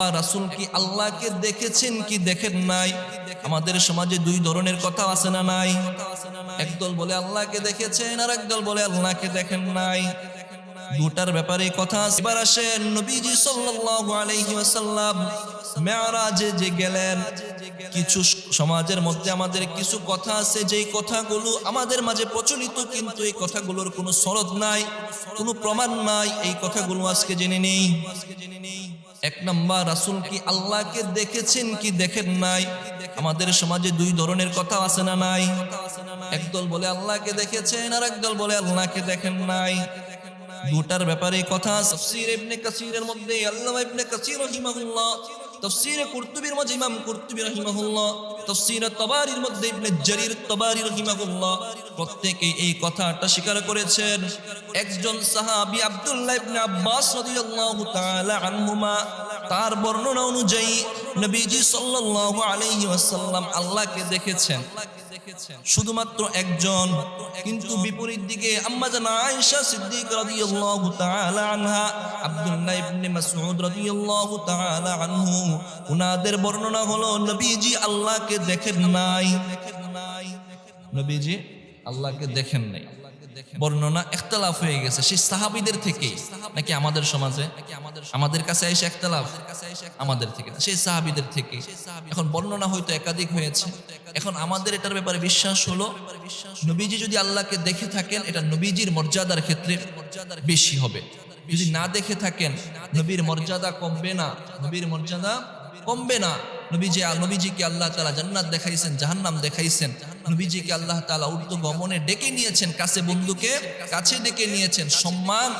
রাসূল কি আল্লাহকে দেখেছেন কি দেখেন নাই? আমাদের সমাজে দুই ধরনের কথা আছে না নাই? একদল বলে আল্লাহকে দেখেছেন আর একদল বলে আল্লাহকে দেখেন নাই। দুটার ব্যাপারে কথা আছে। এবার আসেন নবীজি সাল্লাল্লাহু আলাইহি ওয়াসাল্লাম মেরাজে যে গেলেন, কিছু সমাজের মধ্যে আমাদের কিছু কথা আছে যেই কথাগুলো আমাদের মাঝে প্রচলিত, কিন্তু এই কথাগুলোর কোনো সনদ নাই, কোনো প্রমাণ নাই। এই কথাগুলো আজকে জেনে নেই। এক নাম্বার, রাসূল কি আল্লাহকে দেখেছেন কি দেখেন নাই? আমাদের সমাজে দুই ধরনের কথা আছে না নাই? একদল বলে আল্লাহকে দেখেছেন আর একদল বলে আল্লাহকে দেখেন নাই। দুটার ব্যাপারে কথা। তাফসীর ইবনে কাসীরের মধ্যে আল্লামা ইবনে কাসীর রাহিমাহুল্লাহ, তাফসীরে কুরতুবীর মধ্যে ইমাম কুরতুবী রাহিমাহুল্লাহ, তাফসীরে তাবারীর মধ্যে ইবনে জারীর তাবারী রাহিমাহুল্লাহ, প্রত্যেকেই এই কথাটা স্বীকার করেছেন। একজন সাহাবী আব্দুল্লাহ ইবনে আব্বাস রাদিয়াল্লাহু তাআলা আনহুমা, তার বর্ণনা অনুযায়ী নবীজি সাল্লাল্লাহু আলাইহি ওয়াসাল্লাম আল্লাহকে দেখেছেন শুধুমাত্র একজন। কিন্তু বিপরীত দিকে আম্মা জান আয়েশা সিদ্দিকা রাদিয়াল্লাহু তাআলা আনহা, আব্দুল্লাহ ইবনে মাসউদ রাদিয়াল্লাহু তাআলা আনহু, উনাদের বর্ণনা হলো নবীজি আল্লাহকে দেখেন নাই। নবীজি আল্লাহকে দেখেন নাই। বর্ণনা ইখতিলাফ হয়ে গেছে সেই সাহাবীদের থেকে নাকি আমাদের সমাজে? আমাদের কাছে এসে ইখতিলাফ আমাদের থেকে, সেই সাহাবীদের থেকে। এখন বর্ণনা হয়তো একাধিক হয়েছে। এখন আমাদের এটার ব্যাপারে বিশ্বাস হলো, নবীজি যদি আল্লাহকে দেখে থাকেন এটা নবীজির মর্যাদার ক্ষেত্রে বেশি হবে। যদি না দেখে থাকেন নবীর মর্যাদা কমবে না, নবীর মর্যাদা কমবে না। নবীজিকে আল্লাহ তাআলা জান্নাত দেখাইছেন, জাহান্নাম দেখাইছেন। নবীজিকে আল্লাহ তাআলা ঊর্ধ্ব গমনে ডেকে নিয়েছেন, কাছে বন্ধুকে কাছে ডেকে নিয়েছেন। সম্মান,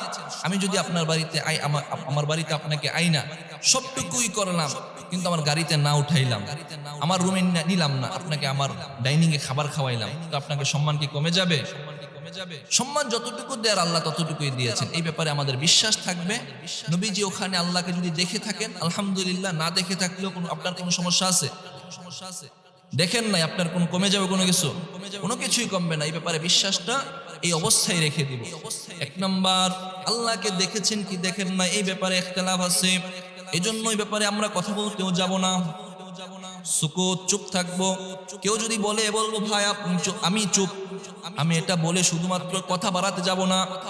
আমি যদি আপনার বাড়িতে আমার বাড়িতে আপনাকে আইনা সবটুকুই করলাম, কিন্তু আমার গাড়িতে না উঠাইলাম, আমার রুমে নিলাম না, আপনাকে আমার ডাইনিং এ খাবার খাওয়াইলাম, তো আপনাকে সম্মান কি কমে যাবে? সম্মান যতটুকু দেয়ার আল্লাহ ততটুকুই দিয়েছেন। এই ব্যাপারে আমাদের বিশ্বাস থাকবে। নবীজি ওখানে আল্লাহকে যদি দেখে থাকেন আলহামদুলিল্লাহ, না দেখে থাকলেও আপনার কোনো সমস্যা আছে? দেখেন নাই, আপনার কোন কমে যাবে কোনো কিছু? কোনো কিছুই কমবে না। এই ব্যাপারে বিশ্বাসটা এই অবস্থায় রেখে দিব। এক নাম্বার, আল্লাহকে দেখেছেন কি দেখেন না এই ব্যাপারে ইখতিলাফ আছে, এজন্য এই ব্যাপারে আমরা কথা বলতেও যাব না, সুকুত, চুপ থাকবো। কেউ যদি বলে বলবো ভাই আমি চুপ, আমি এটা বলে শুধুমাত্র কথা বাড়াতে যাব না।